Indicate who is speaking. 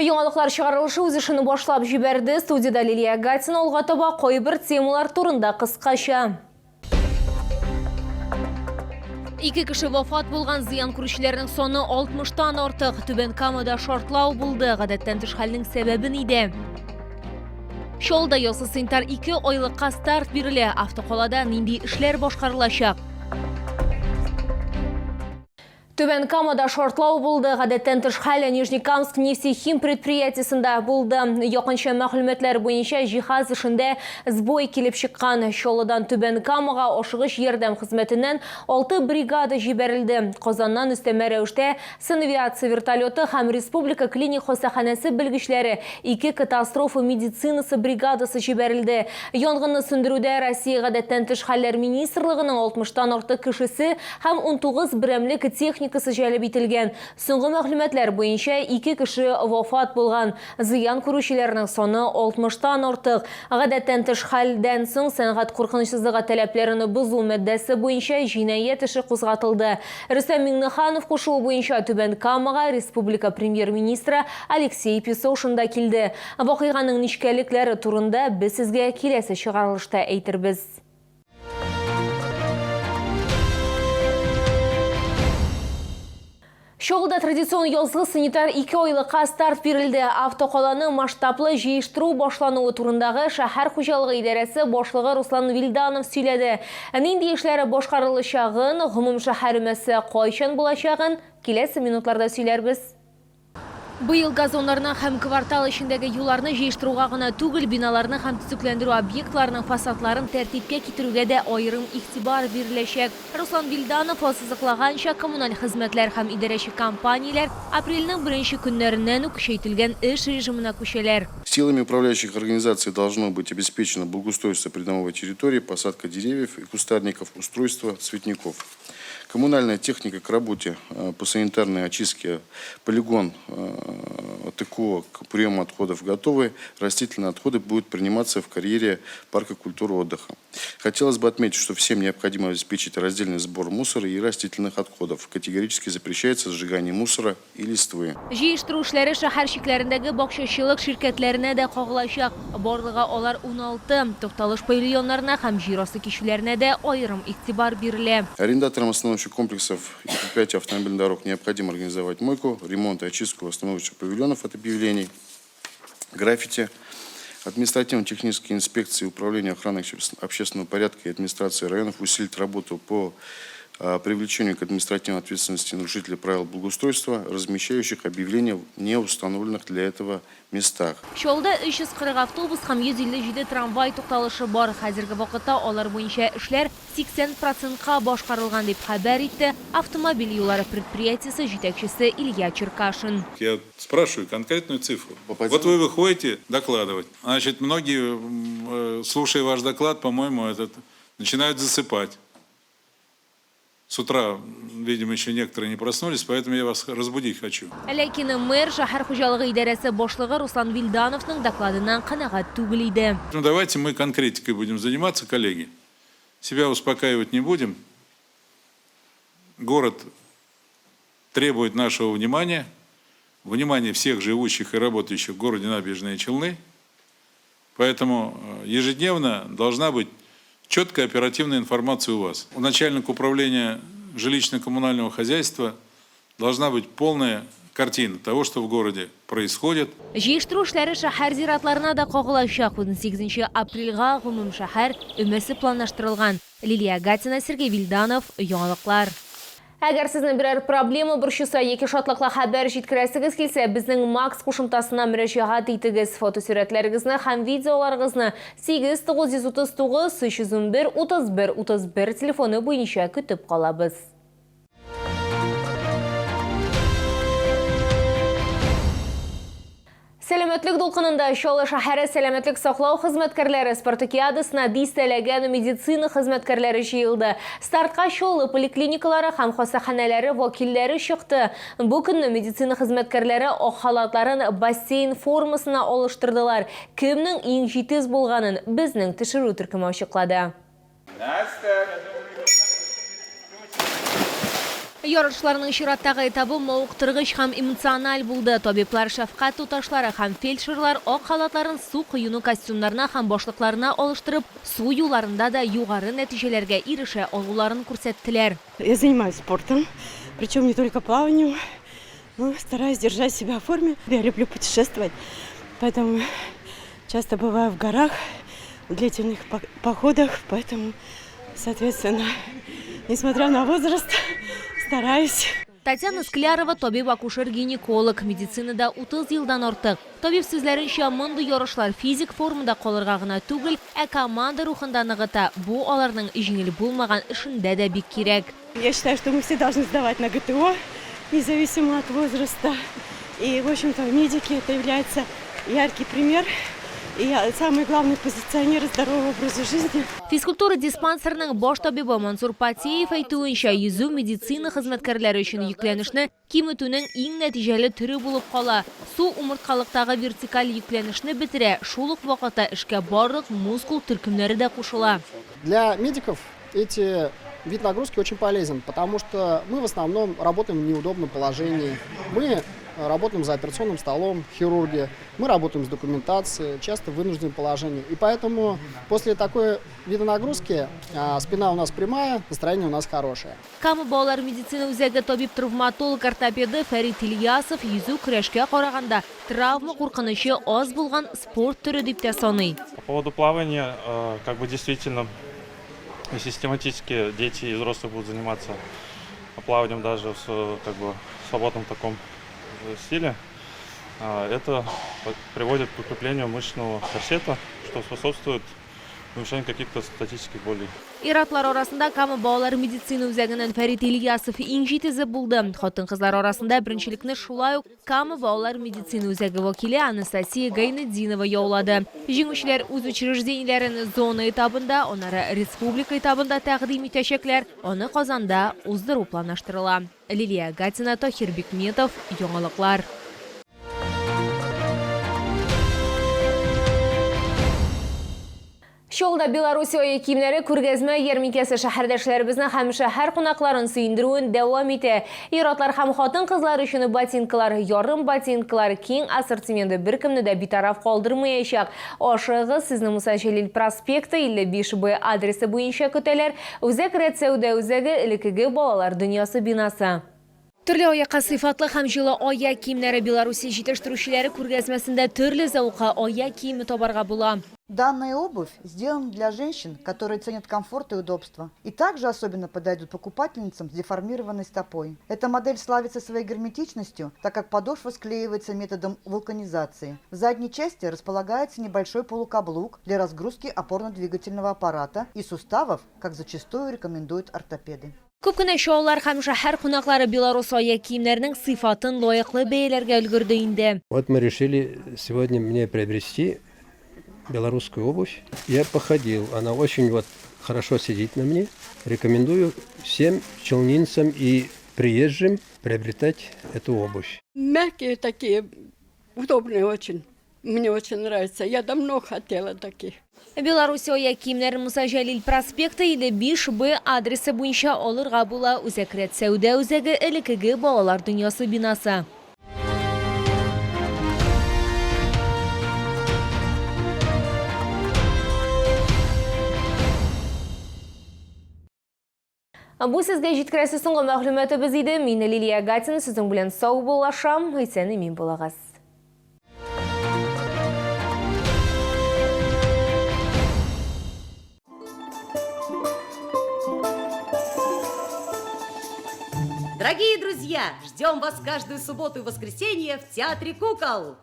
Speaker 1: Яңалыклар чыгарылышы үз ишин башлап жиберди. Студияда Лилия Гатина алга таба койбир темалар турында кыскача. Ике киши вафат болгон зыян көрүүчүлөрдүн сону 60тан артык. Түбөн Камада шартлау булды. Гадаттан тыш халдын себеби неде? Шолда Йосы Синтар 2 ойлыкка старт бериле. Автоколада нинди ишлер башкарылачак? Түбен Камада шартлау булды. Гадаттан тыш хәле Нижнекамск нефтехим предприятиесында булды. Якынча мәгълүматлар буенча жиһаз ишендә сбой килеп чыккан. Шолодан Түбен Камага ашыгыч ярдәм хезмәтеннән 6 бригада җибәрелде. Казаннан өстәмә рәвештә санавиация вертолеты һәм республика клиник хастаханәсе белгечләре 2 катастрофа медицинасы бригадасы җибәрелде. Янгынны сүндерүдә Россия гадәттән тыш хәлләр министрлыгының 60тан артык кешесе һәм 19 берәмлек техникасы җәлеп ителгән. Соңгы мәгълүматлар буенча 2 кеше вафат булган. Зыян күрүчеләрнең саны 60тан артык. Гадәттән тыш хәлдән соң сәнгать куркынычсызлыгы таләпләрен бозу маддәсе буенча җинаять эше кузгатылды. Рөстәм Миңнеханов кушуы буенча Түбән Камага республика премьер-министры Алексей Песошин да килде. Вакыйганың ничкәлекләре турында без сезгә киләсе чыгарылышта әйтербез. Шолда традицион язгы санитар 2 ойлыкка старт берилде. Автоколаны масштаплы җыештыру башлануы турындагы шәһәр хуҗалыгы идарәсе башлыгы Руслан Вилданов сөйләде. Нинди эшләре башкарылачагын, гомум шәһәр өмәсе кайчан булачагын киләсе минутларда сөйләрбез. Быел газоннарны һәм квартал эчендәге юлларны җыештыруга гына түгел, биналарны һәм төзекләндерү объектларының фасадларын тәртипкә китерүгә дә аерым игътибар биреләчәк. Руслан Вилданов ассызыклаганча, коммуналь хезмәтләр һәм идарәче компанияләр апрельнең 1 көннәреннән үк күчәйтелгән эш режимына күчәләр.
Speaker 2: Силами управляющих организаций должно быть обеспечено благоустройство придомовой территории, посадка деревьев и кустарников, устройство цветников. Коммунальная техника к работе по санитарной очистке, полигон ТКО к приему отходов готовы. Растительные отходы будут приниматься в карьере парка культуры отдыха. Хотелось бы отметить, что всем необходимо обеспечить раздельный сбор мусора и растительных отходов. Категорически запрещается сжигание мусора и листвы.
Speaker 1: Җыештыру эшләре шәһәр чикләрендәге бакчачылык ширкәтләренә дә кагылачак. Барлыгы алар 16. Тукталыш павильоннарына һәм җир асты кишүләренә дә аерым игътибар бирелә.
Speaker 2: Арендаторам остановочных комплексов и предприятий автомобильных дорог необходимо организовать мойку, ремонт и очистку остановочных павильонов от объявлений, граффити. Административно-технические инспекции Управления охраны общественного порядка и администрации районов усилить работу по привлечению к административной ответственности нарушителей правил благоустройства, размещающих объявления в неустановленных для этого местах.
Speaker 1: Шолда 340 автобус һәм 157 трамвай тукталышы бар. Хәзерге вакытта алар буенча эшләр 80%ка башкарылган дип хәбәр итте Автомобиль юллары предприятиесе җитәкчесе Илья Черкашин.
Speaker 3: Я спрашиваю конкретную цифру. Вот вы выходите докладывать. Значит, многие, слушая ваш доклад, по-моему, начинают засыпать. С утра, видимо, еще некоторые не проснулись, поэтому я вас разбудить хочу.
Speaker 1: Ләкин мэр шәһәр хуҗалыгы идарәсе башлыгы Руслан Вилдановның докладынан канәгать түгел иде.
Speaker 3: Ну, давайте мы конкретикой будем заниматься, коллеги. Себя успокаивать не будем. Город требует нашего внимания, внимания всех живущих и работающих в городе Набережные Челны. Поэтому ежедневно должна быть четкая оперативная информация у вас. У начальника управления жилищно-коммунального хозяйства должна быть полная картина того, что в городе происходит.
Speaker 1: Җыештыру эшләре шәһәр зиратларына да кагылачак. 18 апрельгә гомум шәһәр өмәсе планлаштырылган. Лилия Гатина, Сергей Вилданов, Яңалыклар. Әгәр сезнең берәр проблема борчыса, яки шатлыклы хәбәр җиткерәсегез килсә, безнең Макс кушымтасына мөрәҗәгать итегез. Фотосурәтләрегезне һәм видеоларыгызны 8939 311 31 31 телефоны буенча көтеп калабыз. Сәламәтлек дулкынында Шолы шәһәре сәламәтлек саклау хезмәткәрләре спартакиадасына дистәләгән медицина хезмәткәрләре җыелды. Стартка Шолы поликлиникалары һәм хастаханәләре вәкилләре чыкты. Бу көнне медицина хезмәткәрләре ак халатларын бассейн формасына алыштырдылар. Кемнең иң җитез булганын безнең төшерү төркеме ачыклады. Ярышларның чираттагы этабы мауыктыргыч һәм эмоциональ булды. Табиблар, шәфкать туташлары һәм фельдшерлар ак халатларын су кыюну костюмнарына һәм башлыкларына алыштырып, су юлларында да югары нәтиҗәләргә ирешә алуларын күрсәттеләр.
Speaker 4: Я занимаюсь спортом, причем не только плаванием, но стараюсь держать себя в форме. Я люблю путешествовать, поэтому часто бываю в горах, в длительных походах, поэтому, соответственно, несмотря на возраст, стараюсь.
Speaker 1: Татьяна Склярова табиб-акушер-гинеколог, медицинада 30 елдан артык. Табиб сүзләренчә, мондый ярышлар физик формада калырга гына түгел, команда рухында ныгыта. Бу аларның җиңел булмаган эшендә дә бик кирәк.
Speaker 4: Я считаю, что мы все должны сдавать на ГТО, независимо от возраста. И, в общем-то, медики это является яркий пример. И самый главный позиционер здорового образа жизни.
Speaker 1: Физкультура диспансерның баш табибы Мансур Патиев әйтүенчә, йөзү медицина хезмәткәрләре өчен йөкләнешне киметүнең иң нәтиҗәле түрі булып кала. Су умырткалыктагы вертикаль йөкләнешне бетерә, шул ук вакытта эшкә барлык мускул төркемнәре дә кушыла.
Speaker 5: Для медиков эти вид нагрузки очень полезен, потому что мы в основном работаем в неудобном положении. Мы работаем за операционным столом, хирурги, мы работаем с документацией, часто в вынужденном положении. И поэтому после такой вида нагрузки спина у нас прямая, настроение у нас хорошее.
Speaker 1: Камы балалар медицина үзәге табиб-травматолог ортопеды Фәрит Ильясов йөзү көрәшкә караганда травма куркынычы аз булган спорт түрі дип тә саный.
Speaker 6: По поводу плавания, действительно систематически дети и взрослые будут заниматься плаванием даже в свободном таком стиле. Это приводит к укреплению мышечного корсета, что способствует уменьшению каких-то статических болей.
Speaker 1: Иратлар арасында камы балалар медицина үзәгеннән Фәрит Ильясов иң җитезе булды. Хатын-кызлар арасында беренчелекне шулай ук камы балалар медицина үзәге вәкиле Анастасия Гайнетдинова яулады. Җиңүчеләр үз учреждениеләрен зона этабында, аннары республика этабында тәкъдим итәчәкләр. Аны Казанда уздыру планлаштырыла. Лилия Гатина, Тохир Бикметов, яңалыклар. Шолда Белоруссия киемнәре күргәзмә ярминкәсе шәһәрдәшләребезнең һәм шәһәр кунакларын сөендерүен дәвам итә. Иратлар һәм хатын-кызлар өчен ботинкалар, ярым ботинкалар киң ассортименты беркемне дә битараф калдырмаячак. Ашыгыз сезне Муса Җәлил проспекты 55Б адресы буенча көтәләр. Үзәк рәтсәүдә үзәге элекеге балалар дөньясы бинасы. Төрле аякка сыйфатлы һәм җылы аяк киемнәре Беларусь җитештерүчеләре күргәзмәсендә төрле зәвыкка аяк киеме табарга була.
Speaker 7: Данная обувь сделана для женщин, которые ценят комфорт и удобство. И также особенно подойдут покупательницам с деформированной стопой. Эта модель славится своей герметичностью, так как подошва склеивается методом вулканизации. В задней части располагается небольшой полукаблук для разгрузки опорно-двигательного аппарата и суставов, как зачастую рекомендуют ортопеды.
Speaker 1: Күп кенә шоулар һәм шәһәр кунаклары Беларусь аяк киемнәренең сыйфатын лаеклы бәяләргә өлгерде инде.
Speaker 8: Вот мы решили сегодня мне приобрести белорусскую обувь. Я походил, она очень хорошо сидит на мне. Рекомендую всем челнинцам и приезжим приобретать эту обувь.
Speaker 4: Мягкие такие, удобные очень. Мне очень нравится. Я давно хотела таких.
Speaker 1: Беларусь аяк киемнәрен Муса Җәлил проспекты 55Б адресы буенча алырга була. Үзәк рәтсәүдә үзәге элекеге балалар дөньясы бинасы. Бу сезгә җиткерәсе соңгы мәгълүматыбыз иде. Мин Лилия Гатина, сезнең белән сау булашам. Исән имин булагыз.
Speaker 9: Дорогие друзья, ждем вас каждую субботу и воскресенье в Театре кукол.